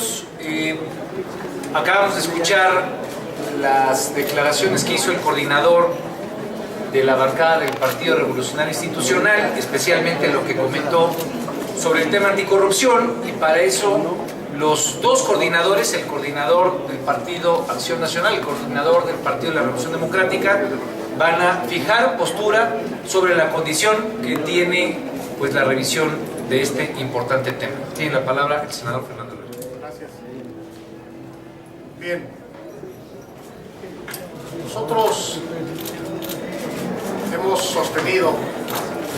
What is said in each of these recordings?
compañeros, acabamos de escuchar las declaraciones que hizo el coordinador de la bancada del Partido Revolucionario Institucional, especialmente lo que comentó sobre el tema anticorrupción, y para eso los dos coordinadores, el coordinador del Partido Acción Nacional, el coordinador del Partido de la Revolución Democrática, van a fijar postura sobre la condición que tiene pues la revisión de este importante tema. Tiene la palabra el senador Fernando Loera. Gracias. Bien. Nosotros hemos sostenido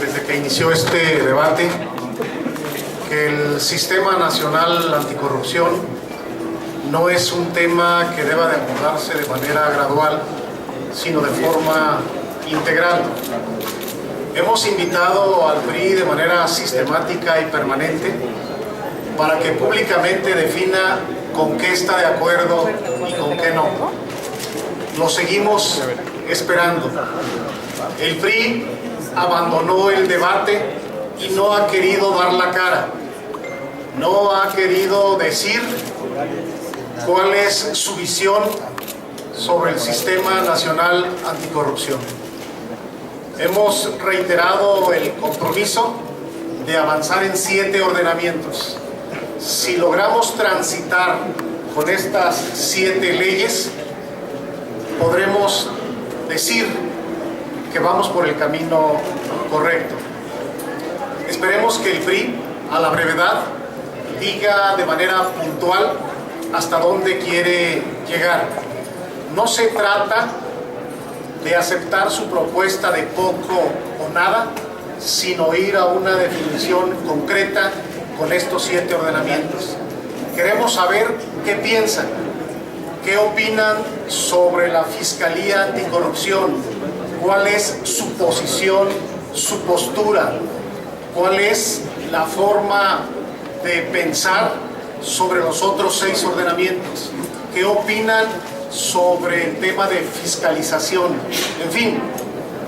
desde que inició este debate que el Sistema Nacional Anticorrupción no es un tema que deba de abordarse de manera gradual, sino de forma integral. Hemos invitado al PRI de manera sistemática y permanente para que públicamente defina con qué está de acuerdo y con qué no. Lo seguimos esperando. El PRI abandonó el debate y no ha querido dar la cara. No ha querido decir cuál es su visión sobre el Sistema Nacional Anticorrupción. Hemos reiterado el compromiso de avanzar en 7 ordenamientos. Si logramos transitar con estas 7 leyes, podremos decir que vamos por el camino correcto. Esperemos que el PRI, a la brevedad, diga de manera puntual hasta dónde quiere llegar. No se trata de aceptar su propuesta de poco o nada, sino ir a una definición concreta con estos 7 ordenamientos. Queremos saber qué piensan, qué opinan sobre la Fiscalía Anticorrupción, cuál es su posición, su postura, cuál es la forma de pensar sobre los otros 6 ordenamientos, qué opinan sobre el tema de fiscalización. En fin,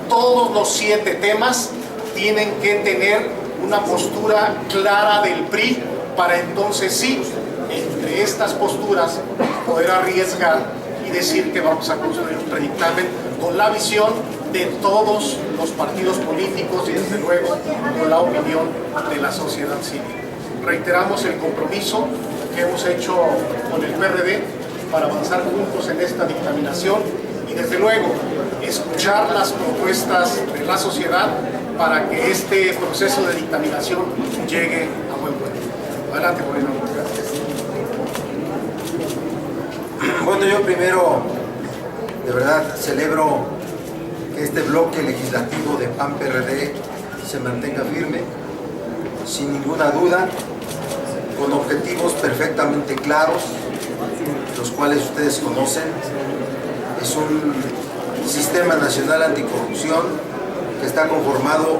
todos los 7 temas tienen que tener una postura clara del PRI para entonces sí, entre estas posturas, poder arriesgar y decir que vamos a construir un predictamen con la visión de todos los partidos políticos y desde luego con la opinión de la sociedad civil. Reiteramos el compromiso que hemos hecho con el PRD para avanzar juntos en esta dictaminación y desde luego escuchar las propuestas de la sociedad para que este proceso de dictaminación llegue a buen puerto. Adelante, Moreno. Gracias. Bueno, yo primero, de verdad, celebro que este bloque legislativo de PAN-PRD se mantenga firme, sin ninguna duda, con objetivos perfectamente claros, los cuales ustedes conocen. Es un Sistema Nacional Anticorrupción que está conformado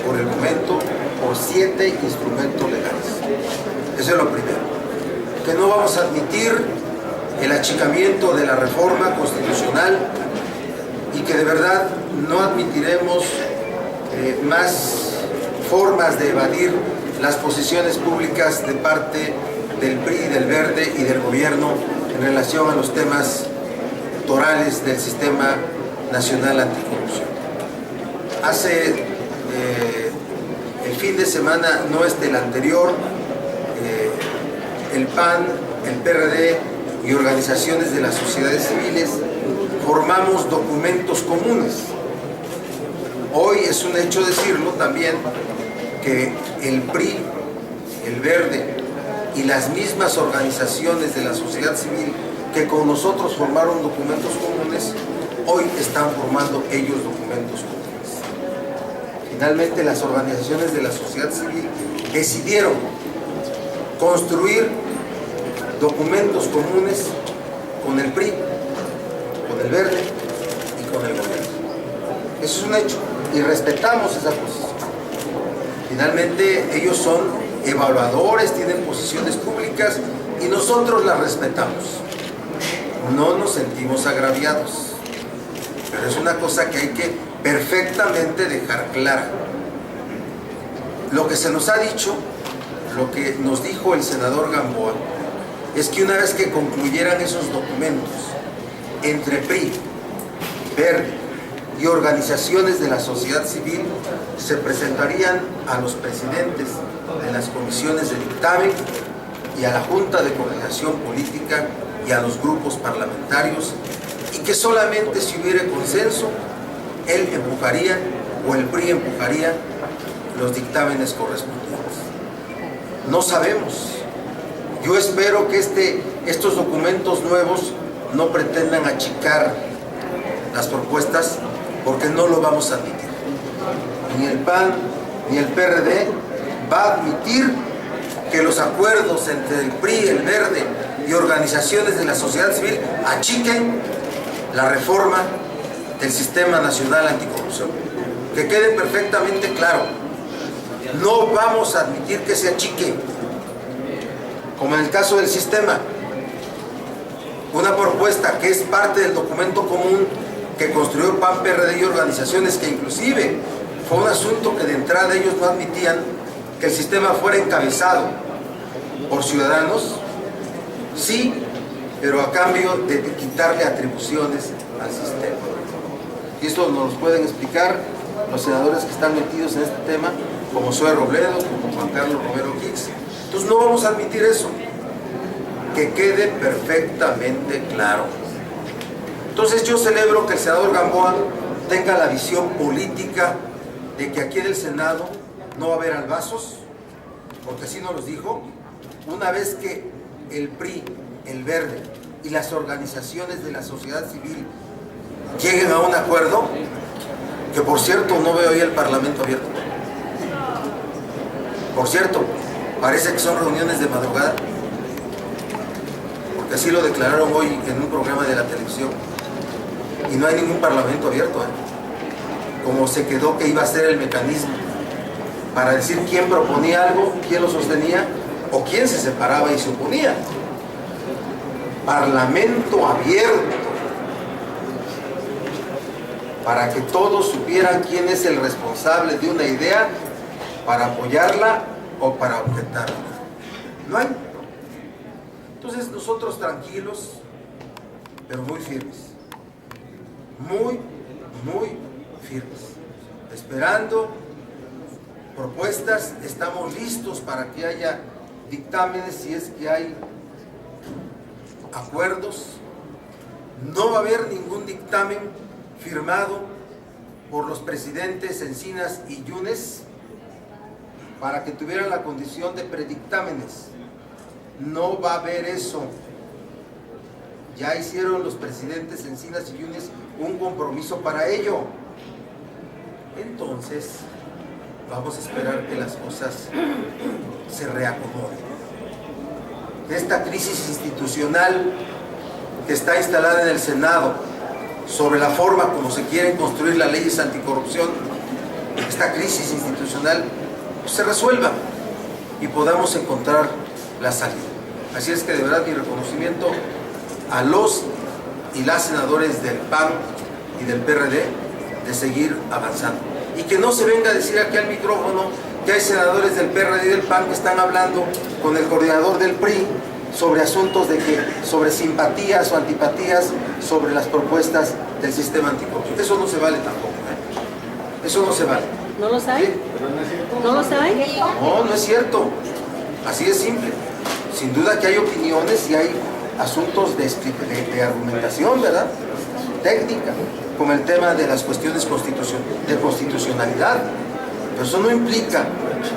por el momento por 7 instrumentos legales. Eso es lo primero. Que no vamos a admitir el achicamiento de la reforma constitucional y que de verdad no admitiremos más formas de evadir las posiciones públicas de parte del PRI, del Verde y del gobierno en relación a los temas torales del Sistema Nacional Anticorrupción. Hace el fin de semana, no el anterior, el PAN, el PRD y organizaciones de las sociedades civiles formamos documentos comunes. Hoy es un hecho decirlo también que el PRI, el Verde y las mismas organizaciones de la sociedad civil que con nosotros formaron documentos comunes, hoy están formando ellos documentos comunes. Finalmente, las organizaciones de la sociedad civil decidieron construir documentos comunes con el PRI, con el Verde y con el gobierno. Eso es un hecho y respetamos esa posición. Finalmente, ellos son evaluadores, tienen posiciones públicas y nosotros las respetamos. No nos sentimos agraviados, pero es una cosa que hay que perfectamente dejar clara. Lo que se nos ha dicho, lo que nos dijo el senador Gamboa, es que una vez que concluyeran esos documentos entre PRI, Verde y organizaciones de la sociedad civil, se presentarían a los presidentes de las comisiones de dictamen y a la Junta de Coordinación Política y a los grupos parlamentarios, y que solamente si hubiera consenso, él empujaría o el PRI empujaría los dictámenes correspondientes. No sabemos. Yo espero que estos documentos nuevos no pretendan achicar las propuestas, porque no lo vamos a admitir. Ni el PAN ni el PRD va a admitir que los acuerdos entre el PRI, el Verde y organizaciones de la sociedad civil achiquen la reforma del Sistema Nacional Anticorrupción. Que quede perfectamente claro, no vamos a admitir que se achique, como en el caso del sistema. Una propuesta que es parte del documento común que construyó PAN, PRD y organizaciones, que inclusive fue un asunto que de entrada ellos no admitían, que el sistema fuera encabezado por ciudadanos, sí, pero a cambio de quitarle atribuciones al sistema. Y esto nos lo pueden explicar los senadores que están metidos en este tema, como Zoe Robledo, como Juan Carlos Romero Hicks. Entonces no vamos a admitir eso. Que quede perfectamente claro. Entonces yo celebro que el senador Gamboa tenga la visión política de que aquí en el Senado no va a haber albazos, porque así nos los dijo. Una vez que el PRI, el Verde y las organizaciones de la sociedad civil lleguen a un acuerdo, que por cierto no veo ahí el Parlamento abierto. Por cierto, parece que son reuniones de madrugada, porque así lo declararon hoy en un programa de la televisión, y no hay ningún Parlamento abierto, como se quedó que iba a ser el mecanismo para decir quién proponía algo, quién lo sostenía o quién se separaba y se oponía. Parlamento abierto, para que todos supieran quién es el responsable de una idea, para apoyarla o para objetarla. No hay. Entonces nosotros tranquilos, pero muy firmes, muy firmes, esperando propuestas. Estamos listos para que haya dictámenes si es que hay acuerdos. No va a haber ningún dictamen firmado por los presidentes Encinas y Yunes para que tuvieran la condición de predictámenes. No va a haber eso. Ya hicieron los presidentes Encinas y Yunes un compromiso para ello. Entonces, vamos a esperar que las cosas se reacomoden. Esta crisis institucional que está instalada en el Senado sobre la forma como se quieren construir las leyes anticorrupción, esta crisis institucional se resuelva y podamos encontrar la salida. Así es que de verdad mi reconocimiento a los y las senadores del PAN y del PRD de seguir avanzando. Y que no se venga a decir aquí al micrófono que hay senadores del PRD y del PAN que están hablando con el coordinador del PRI sobre asuntos sobre simpatías o antipatías sobre las propuestas del sistema anticorrupción. Eso no se vale tampoco, Eso no se vale. ¿No lo saben? ¿Sí? ¿No lo saben? No, no es cierto. Así de simple. Sin duda que hay opiniones y hay asuntos de argumentación, ¿verdad? Técnica, como el tema de las cuestiones de constitucionalidad. Pero eso no implica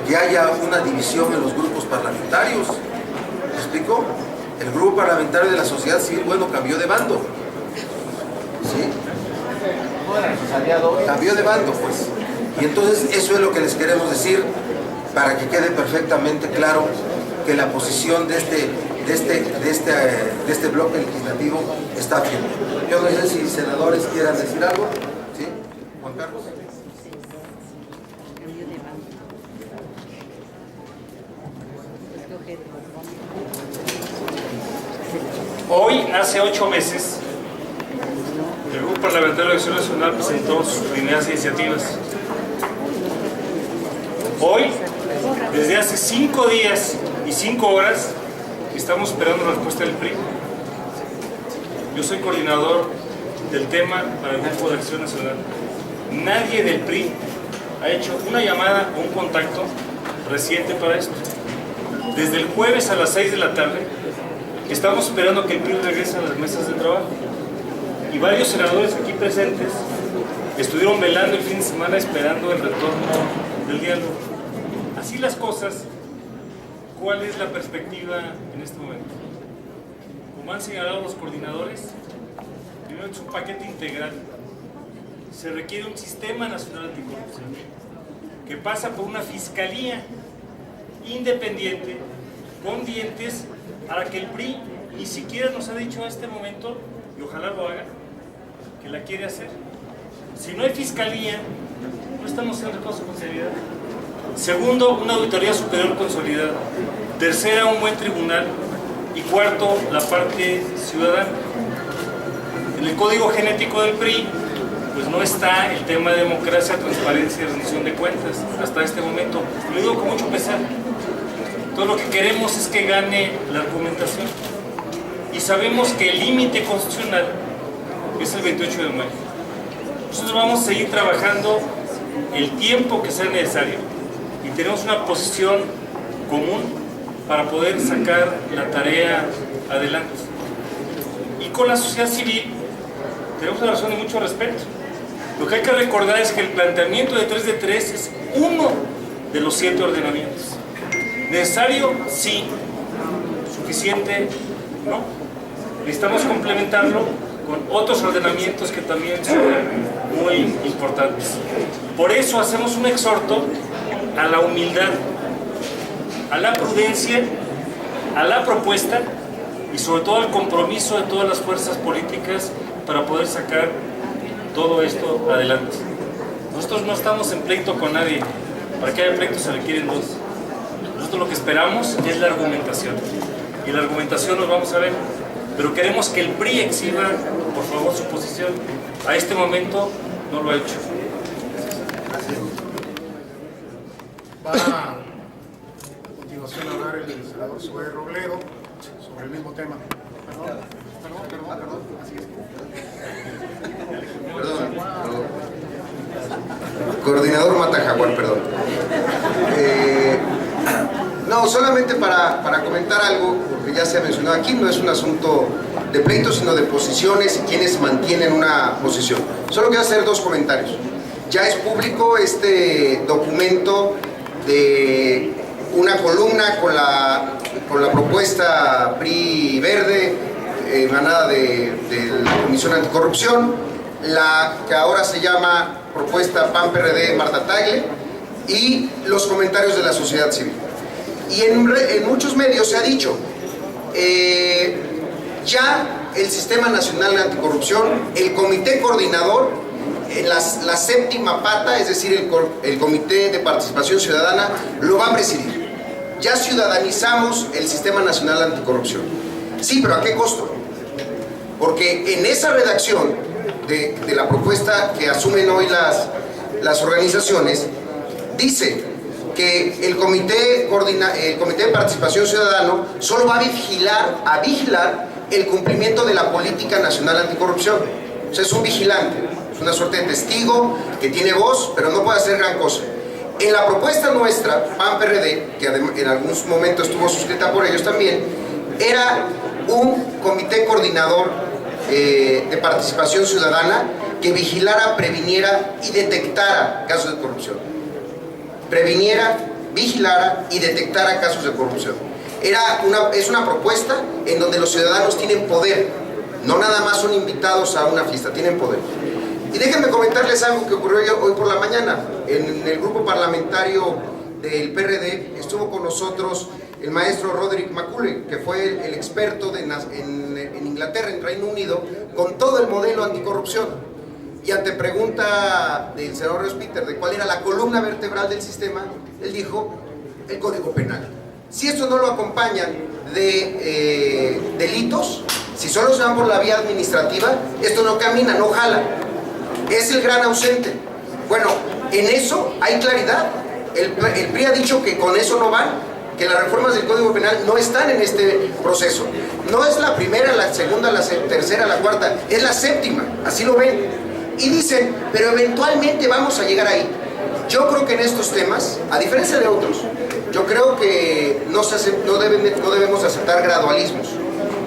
que haya una división en los grupos parlamentarios. ¿Me explico? El grupo parlamentario de la sociedad civil, bueno, cambió de bando. ¿Sí? Cambió de bando, pues. Y entonces eso es lo que les queremos decir, para que quede perfectamente claro que la posición de este bloque legislativo está firme. Yo no sé si senadores quieran decir algo. ¿Sí? Juan Carlos. Hoy, hace 8 meses, el Grupo Parlamentario de Acción Nacional presentó sus primeras iniciativas. Hoy, desde hace 5 días y 5 horas, estamos esperando la respuesta del PRI. Yo soy coordinador del tema para el Grupo de Acción Nacional. Nadie del PRI ha hecho una llamada o un contacto reciente para esto. Desde el jueves a las 6 de la tarde estamos esperando que el PRI regrese a las mesas de trabajo. Y varios senadores aquí presentes estuvieron velando el fin de semana esperando el retorno del diálogo. Así las cosas, ¿cuál es la perspectiva en este momento? Como han señalado los coordinadores, primero es un paquete integral. Se requiere un sistema nacional anticorrupción que pasa por una fiscalía independiente con dientes para que el PRI ni siquiera nos ha dicho a este momento, y ojalá lo haga, que la quiere hacer. Si no hay fiscalía, no estamos haciendo cosas con seriedad. Segundo, una auditoría superior consolidada. Tercera, un buen tribunal. Y cuarto, la parte ciudadana. En el código genético del PRI, pues no está el tema de democracia, transparencia y rendición de cuentas hasta este momento. Lo digo con mucho pesar. Todo lo que queremos es que gane la argumentación. Y sabemos que el límite constitucional es el 28 de mayo. Nosotros vamos a seguir trabajando el tiempo que sea necesario y tenemos una posición común para poder sacar la tarea adelante. Y con la sociedad civil tenemos una razón de mucho respeto. Lo que hay que recordar es que el planteamiento de 3 de 3 es uno de los 7 ordenamientos. ¿Necesario? Sí. ¿Suficiente? No. Necesitamos complementarlo con otros ordenamientos que también son muy importantes. Por eso hacemos un exhorto a la humildad, a la prudencia, a la propuesta y sobre todo al compromiso de todas las fuerzas políticas para poder sacar todo esto adelante. Nosotros no estamos en pleito con nadie. Para que haya pleito se requieren dos. Nosotros lo que esperamos es la argumentación. Y la argumentación nos vamos a ver. Pero queremos que el PRI exhiba, por favor, su posición. A este momento no lo ha hecho. Va a continuación a hablar el senador Zoé Robledo sobre el mismo tema. Perdón. Así es. Perdón. Coordinador Matajaguar, perdón. No, solamente para comentar algo, porque ya se ha mencionado aquí, no es un asunto de pleito, sino de posiciones y quienes mantienen una posición. Solo quiero hacer dos comentarios. Ya es público este documento de una columna con la propuesta PRI Verde, emanada de la Comisión Anticorrupción, la que ahora se llama propuesta PAN-PRD Marta Tagle, y los comentarios de la sociedad civil. Y en muchos medios se ha dicho, ya el Sistema Nacional de Anticorrupción, el Comité Coordinador, la séptima pata, es decir, el Comité de Participación Ciudadana, lo va a presidir. Ya ciudadanizamos el Sistema Nacional Anticorrupción. Sí, pero ¿a qué costo? Porque en esa redacción de la propuesta que asumen hoy las organizaciones, dice que el Comité de Participación Ciudadana solo va a vigilar el cumplimiento de la Política Nacional Anticorrupción. O sea, es un vigilante, es una suerte de testigo que tiene voz, pero no puede hacer gran cosa. En la propuesta nuestra, PAN-PRD, que en algún momento estuvo suscrita por ellos también, era un comité coordinador de participación ciudadana que vigilara, previniera y detectara casos de corrupción. Previniera, vigilara y detectara casos de corrupción. Es una propuesta en donde los ciudadanos tienen poder, no nada más son invitados a una fiesta, tienen poder. Y déjenme comentarles algo que ocurrió hoy por la mañana. En el grupo parlamentario del PRD estuvo con nosotros el maestro Roderick Macaulay, que fue el experto en Inglaterra, en Reino Unido, con todo el modelo anticorrupción. Y ante pregunta del senador Peter de cuál era la columna vertebral del sistema, él dijo, el Código Penal. Si esto no lo acompañan de delitos, si solo se van por la vía administrativa, esto no camina, no jala. Es el gran ausente. Bueno, en eso hay claridad. El PRI ha dicho que con eso no van, que las reformas del Código Penal no están en este proceso. No es la primera, la segunda, la tercera, la cuarta, es la séptima, así lo ven. Y dicen, pero eventualmente vamos a llegar ahí. Yo creo que en estos temas, a diferencia de otros, yo creo que no debemos aceptar gradualismos.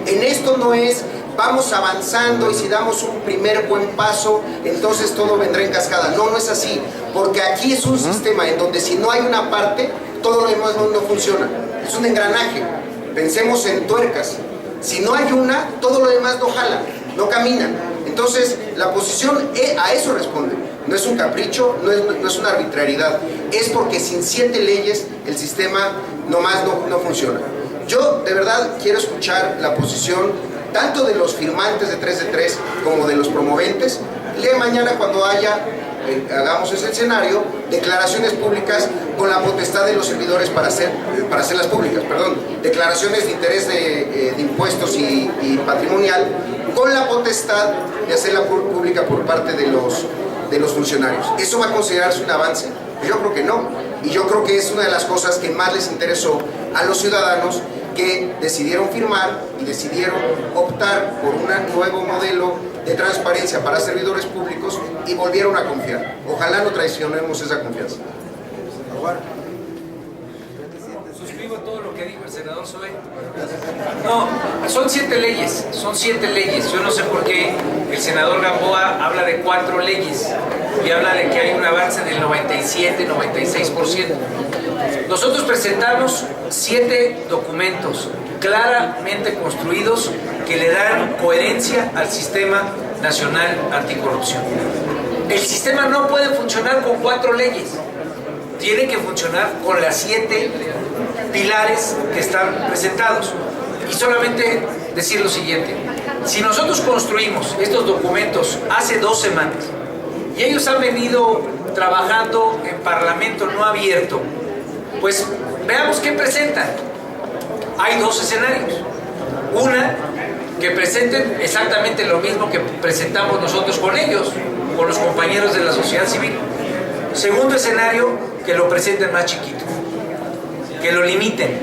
En esto no es, vamos avanzando y si damos un primer buen paso, entonces todo vendrá en cascada. No, no es así, porque aquí es un sistema en donde si no hay una parte, todo lo demás no funciona. Es un engranaje. Pensemos en tuercas. Si no hay una, todo lo demás no jala, no camina. Entonces, la posición a eso responde. No es un capricho, no es una arbitrariedad. Es porque sin 7 leyes el sistema nomás no funciona. Yo, de verdad, quiero escuchar la posición tanto de los firmantes de 3 de 3 como de los promoventes. Lee mañana cuando hagamos ese escenario, declaraciones públicas con la potestad de los servidores para hacerlas públicas, declaraciones de interés de impuestos y patrimonial, con la potestad de hacerla pública por parte de los funcionarios. ¿Eso va a considerarse un avance? Yo creo que no, y yo creo que es una de las cosas que más les interesó a los ciudadanos, que decidieron firmar y decidieron optar por un nuevo modelo de transparencia para servidores públicos y volvieron a confiar. Ojalá no traicionemos esa confianza. Suscribo todo lo que dijo el senador Zoé. No, son 7 leyes, son 7 leyes. Yo no sé por qué el senador Gamboa habla de 4 leyes y habla de que hay un avance del 97, 96%. Nosotros presentamos 7 documentos claramente construidos que le dan coherencia al Sistema Nacional Anticorrupción. El sistema no puede funcionar con 4 leyes, tiene que funcionar con las 7 pilares que están presentados. Y solamente decir lo siguiente: si nosotros construimos estos documentos hace 2 semanas y ellos han venido trabajando en Parlamento no abierto, pues veamos qué presentan. Hay 2 escenarios. Una, que presenten exactamente lo mismo que presentamos nosotros con ellos, con los compañeros de la sociedad civil. Segundo escenario, que lo presenten más chiquito, que lo limiten,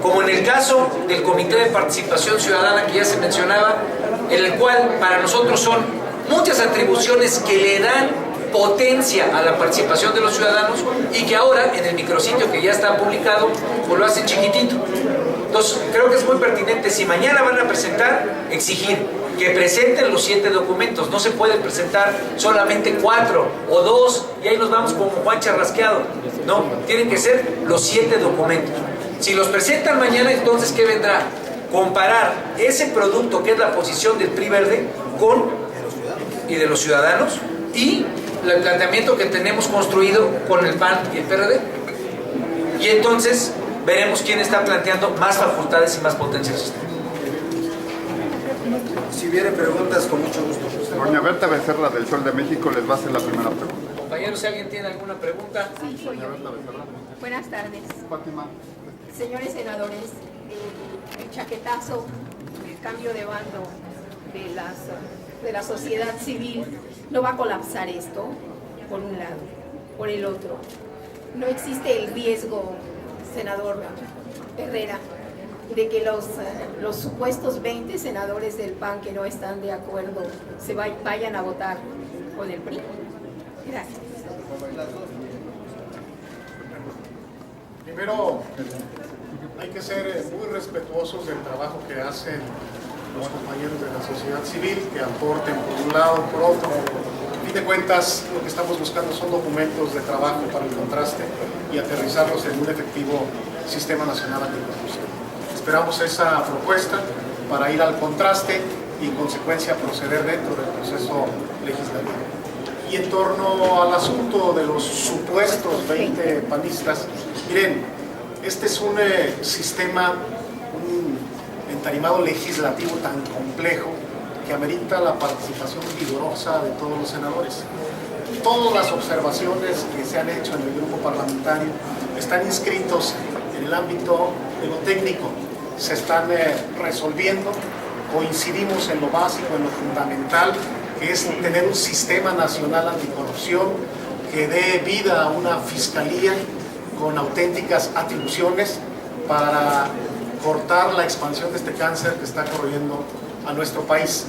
como en el caso del Comité de Participación Ciudadana que ya se mencionaba, en el cual para nosotros son muchas atribuciones que le dan potencia a la participación de los ciudadanos y que ahora en el micrositio que ya está publicado pues lo hacen chiquitito. Entonces creo que es muy pertinente, si mañana van a presentar, exigir que presenten los 7 documentos. No se puede presentar solamente 4 o 2 y ahí nos vamos como Juan Charrasqueado. No, tienen que ser los 7 documentos. Si los presentan mañana, entonces ¿qué vendrá? Comparar ese producto que es la posición del PRI Verde y de los ciudadanos y el planteamiento que tenemos construido con el PAN y el PRD. Y entonces veremos quién está planteando más facultades y más potencia al sistema. Si hubiera preguntas, con mucho gusto. Doña Berta Becerra del Sol de México les va a hacer la primera pregunta. Compañeros, si alguien tiene alguna pregunta. Sí, soy yo. Buenas tardes. Fátima. Señores senadores, el chaquetazo, el cambio de bando de la sociedad civil, ¿no va a colapsar esto? Por un lado. Por el otro, ¿no existe el riesgo, senador Herrera, de que los supuestos 20 senadores del PAN que no están de acuerdo vayan a votar con el PRI? Gracias. Primero, hay que ser muy respetuosos del trabajo que hacen los compañeros de la sociedad civil, que aporten por un lado, por otro. A fin de cuentas, lo que estamos buscando son documentos de trabajo para el contraste y aterrizarlos en un efectivo Sistema Nacional Anticorrupción. Esperamos esa propuesta para ir al contraste y en consecuencia proceder dentro del proceso legislativo. Y en torno al asunto de los supuestos 20 panistas, miren, este es un sistema, un entarimado legislativo tan complejo que amerita la participación vigorosa de todos los senadores. Todas las observaciones que se han hecho en el grupo parlamentario están inscritos en el ámbito de lo técnico, se están resolviendo, coincidimos en lo básico, en lo fundamental, que es tener un sistema nacional anticorrupción que dé vida a una fiscalía con auténticas atribuciones, para cortar la expansión de este cáncer que está corriendo a nuestro país.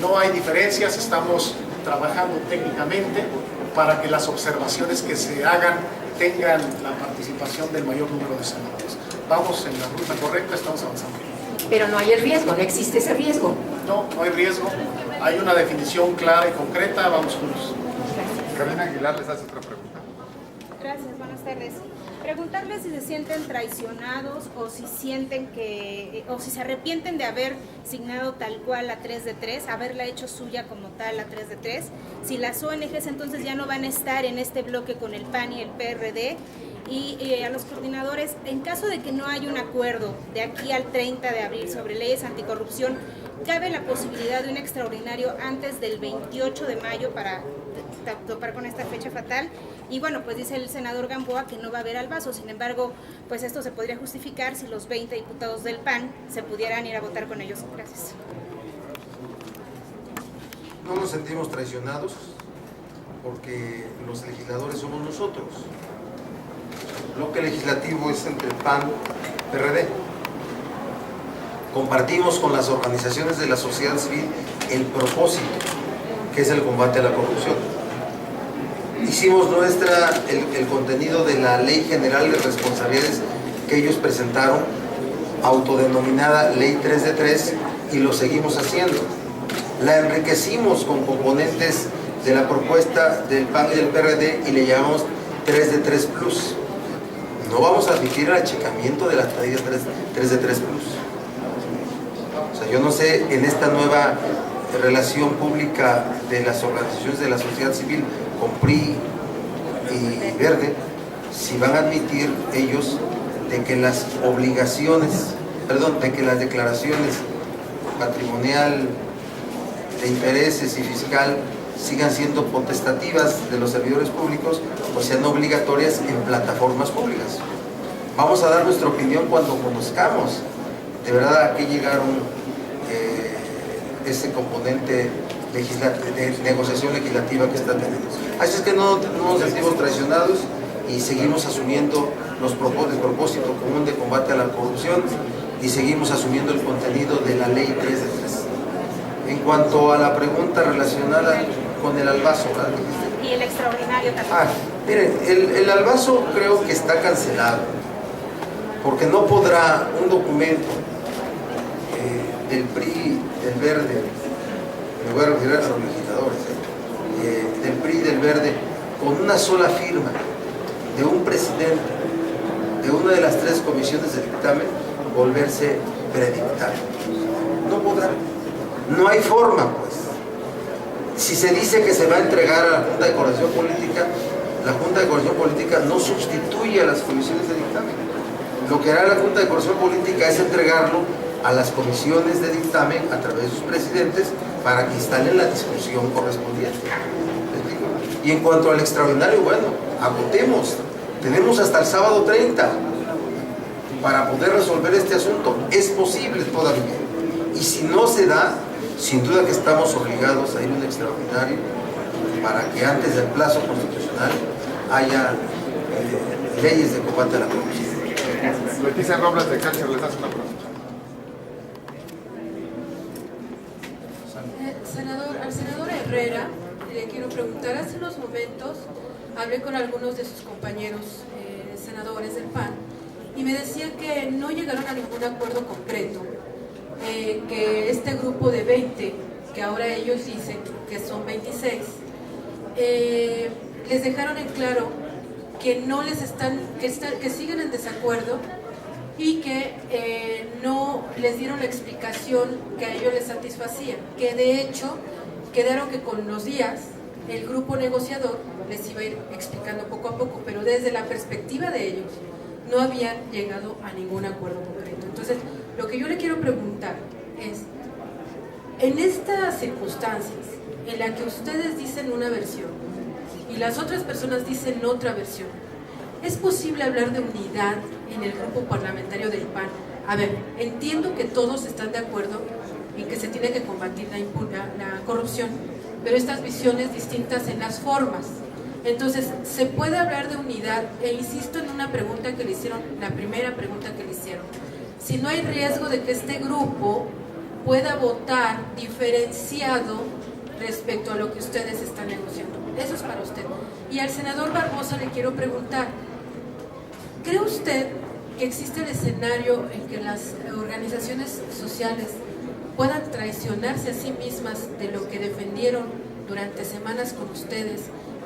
No hay diferencias, estamos trabajando técnicamente para que las observaciones que se hagan tengan la participación del mayor número de senadores. Vamos en la ruta correcta, estamos avanzando. Pero no hay el riesgo, no existe ese riesgo. No, no hay riesgo, hay una definición clara y concreta, vamos juntos. Karina Aguilar les hace otra pregunta. Gracias, buenas tardes. Preguntarles si se sienten traicionados o si sienten que, o si se arrepienten de haber signado tal cual la 3 de 3, haberla hecho suya como tal la 3 de 3, si las ONGs entonces ya no van a estar en este bloque con el PAN y el PRD, y a los coordinadores, en caso de que no haya un acuerdo de aquí al 30 de abril sobre leyes anticorrupción, ¿cabe la posibilidad de un extraordinario antes del 28 de mayo para topar con esta fecha fatal? Y bueno, pues dice el senador Gamboa que no va a haber albazo, sin embargo, pues esto se podría justificar si los 20 diputados del PAN se pudieran ir a votar con ellos. Gracias. No nos sentimos traicionados porque los legisladores somos nosotros. El bloque legislativo es entre PAN y PRD. Compartimos con las organizaciones de la sociedad civil el propósito, que es el combate a la corrupción. Hicimos nuestra el contenido de la Ley General de Responsabilidades que ellos presentaron, autodenominada Ley 3 de 3, y lo seguimos haciendo. La enriquecimos con componentes de la propuesta del PAN y del PRD y le llamamos 3 de 3 Plus. No vamos a admitir el achicamiento de la medida 3 de 3 Plus. O sea, yo no sé en esta nueva relación pública de las organizaciones de la sociedad civil con PRI y Verde, si van a admitir ellos de que las obligaciones, de que las declaraciones patrimonial, de intereses y fiscal sigan siendo potestativas de los servidores públicos o sean obligatorias en plataformas públicas. Vamos a dar nuestra opinión cuando conozcamos de verdad a qué llegaron ese componente de negociación legislativa que está teniendo. Así es que no nos sentimos traicionados y seguimos asumiendo el propósito común de combate a la corrupción y seguimos asumiendo el contenido de la Ley 3 de 3. En cuanto a la pregunta relacionada con el albazo, ¿verdad? Y el extraordinario también. Miren, el albazo creo que está cancelado, porque no podrá un documento del PRI, del Verde, me voy a referir a los legisladores, del PRI y del Verde, con una sola firma de un presidente de una de las 3 comisiones de dictamen, volverse predictamen. No podrá. No hay forma, pues. Si se dice que se va a entregar a la Junta de Coordinación Política, la Junta de Coordinación Política no sustituye a las comisiones de dictamen. Lo que hará la Junta de Coordinación Política es entregarlo a las comisiones de dictamen a través de sus presidentes para que instalen la discusión correspondiente. Y en cuanto al extraordinario, bueno, agotemos. Tenemos hasta el sábado 30 para poder resolver este asunto. Es posible todavía. Y si no se da, sin duda que estamos obligados a ir a un extraordinario para que antes del plazo constitucional haya leyes de combate a la corrupción. Leticia Robles de Cáncer les hace una pregunta. Al senador Herrera le quiero preguntar, hace unos momentos hablé con algunos de sus compañeros senadores del PAN y me decía que no llegaron a ningún acuerdo concreto, que este grupo de 20, que ahora ellos dicen que son 26, les dejaron en claro que no les que siguen en desacuerdo y que no les dieron la explicación que a ellos les satisfacía, que de hecho quedaron que con los días el grupo negociador les iba a ir explicando poco a poco, pero desde la perspectiva de ellos no habían llegado a ningún acuerdo concreto. Entonces, lo que yo le quiero preguntar es, en estas circunstancias en la que ustedes dicen una versión y las otras personas dicen otra versión, ¿es posible hablar de unidad en el grupo parlamentario del PAN? A ver, entiendo que todos están de acuerdo en que se tiene que combatir la corrupción, pero estas visiones distintas en las formas. Entonces, se puede hablar de unidad, e insisto en una pregunta que le hicieron, la primera pregunta que le hicieron. Si no hay riesgo de que este grupo pueda votar diferenciado respecto a lo que ustedes están negociando. Eso es para usted. Y al senador Barbosa le quiero preguntar, ¿cree usted que existe el escenario en que las organizaciones sociales puedan traicionarse a sí mismas de lo que defendieron durante semanas con ustedes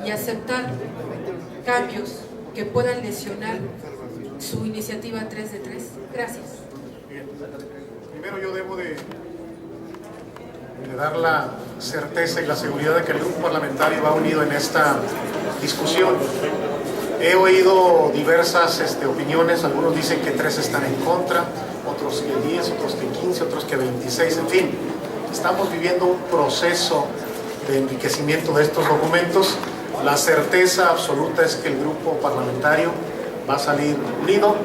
y aceptar cambios que puedan lesionar su iniciativa 3 de 3? Gracias. Bien. Primero yo debo de dar la certeza y la seguridad de que el grupo parlamentario va unido en esta discusión. He oído diversas opiniones, algunos dicen que 3 están en contra, otros que 10, otros que 15, otros que 26, en fin. Estamos viviendo un proceso de enriquecimiento de estos documentos. La certeza absoluta es que el grupo parlamentario va a salir unido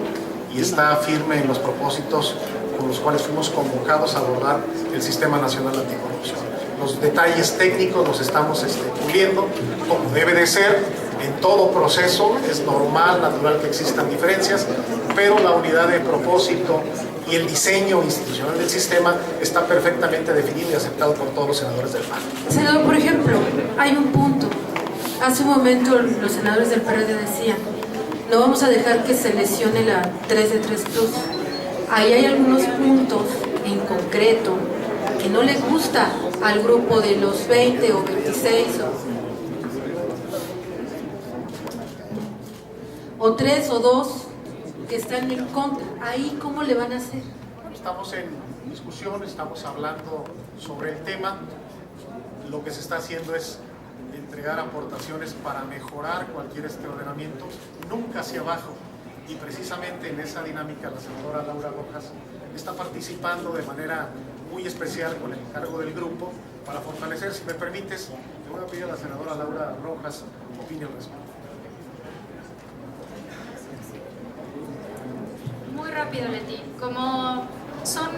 y está firme en los propósitos con los cuales fuimos convocados a abordar el Sistema Nacional Anticorrupción. Los detalles técnicos los estamos puliendo, como debe de ser. En todo proceso es normal, natural que existan diferencias, pero la unidad de propósito y el diseño institucional del sistema está perfectamente definido y aceptado por todos los senadores del PAN. Senador, por ejemplo, hay un punto. Hace un momento los senadores del PRD decían, no vamos a dejar que se lesione la 3 de 3 Plus. Ahí hay algunos puntos en concreto que no le gusta al grupo de los 20 o 26 o 3 o 2 que están en contra. Ahí, ¿cómo le van a hacer? Estamos en discusión, estamos hablando sobre el tema. Lo que se está haciendo es entregar aportaciones para mejorar cualquier ordenamiento, nunca hacia abajo. Y precisamente en esa dinámica la senadora Laura Rojas está participando de manera muy especial con el encargo del grupo para fortalecer. Si me permites, le voy a pedir a la senadora Laura Rojas opine al respecto. Muy rápido, Leti. Como son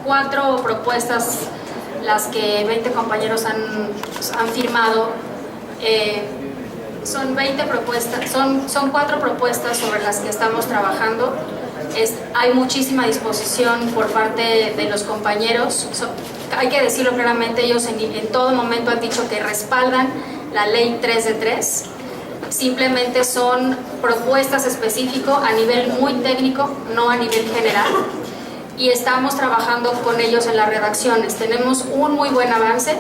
4 propuestas las que 20 compañeros han firmado, son 20 propuestas, son 4 propuestas sobre las que estamos trabajando. Hay muchísima disposición por parte de los compañeros. Hay que decirlo claramente, ellos en todo momento han dicho que respaldan la ley 3 de 3. Simplemente son propuestas específicas a nivel muy técnico, no a nivel general. Y estamos trabajando con ellos en las redacciones. Tenemos un muy buen avance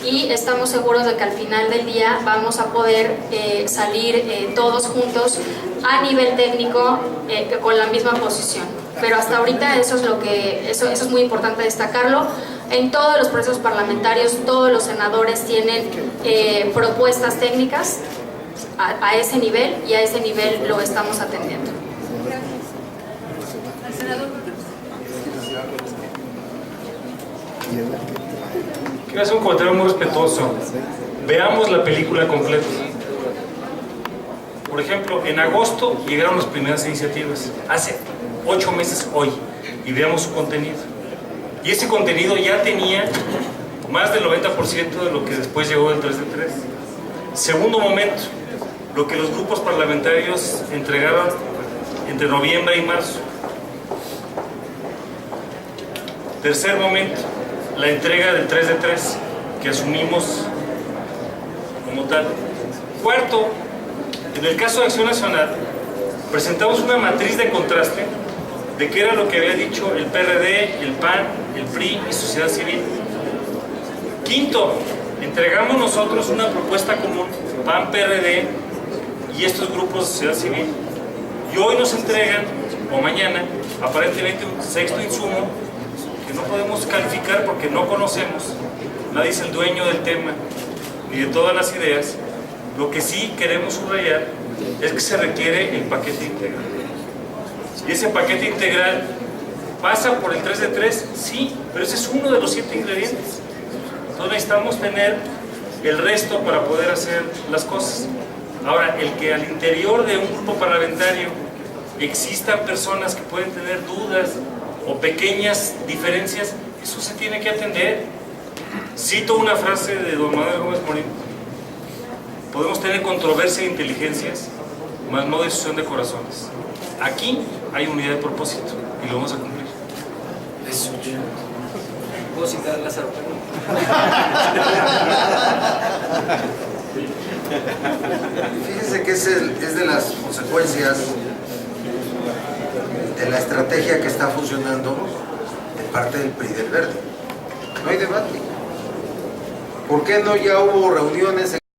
y estamos seguros de que al final del día vamos a poder salir todos juntos a nivel técnico con la misma posición. Pero hasta ahorita eso es muy importante destacarlo. En todos los procesos parlamentarios, todos los senadores tienen propuestas técnicas a ese nivel, y a ese nivel lo estamos atendiendo. Quiero hacer un comentario muy respetuoso. Veamos la película completa. Por ejemplo, en agosto llegaron las primeras iniciativas, hace 8 meses hoy, y veamos su contenido. Y ese contenido ya tenía más del 90% de lo que después llegó del 3 de 3. Segundo momento, lo que los grupos parlamentarios entregaron entre noviembre y marzo. Tercer momento, la entrega del 3 de 3, que asumimos como tal. Cuarto, en el caso de Acción Nacional, presentamos una matriz de contraste de qué era lo que había dicho el PRD, el PAN, el PRI y Sociedad Civil. Quinto, entregamos nosotros una propuesta común, PAN, PRD y estos grupos de sociedad civil. Y hoy nos entregan, o mañana, aparentemente un sexto insumo que no podemos calificar porque no conocemos. Nadie es el dueño del tema ni de todas las ideas. Lo que sí queremos subrayar es que se requiere el paquete integral. Y ese paquete integral pasa por el 3 de 3, sí, pero ese es uno de los 7 ingredientes. Entonces necesitamos tener el resto para poder hacer las cosas. Ahora, el que al interior de un grupo parlamentario existan personas que pueden tener dudas o pequeñas diferencias, eso se tiene que atender. Cito una frase de don Manuel Gómez Morín: Podemos tener controversia de inteligencias, mas no decisión de corazones. Aquí hay unidad de propósito y lo vamos a cumplir. Eso. ¿Puedo citar a Lázaro? Fíjense que es de las consecuencias de la estrategia que está funcionando de parte del PRI y del Verde. No hay debate. ¿Por qué no ya hubo reuniones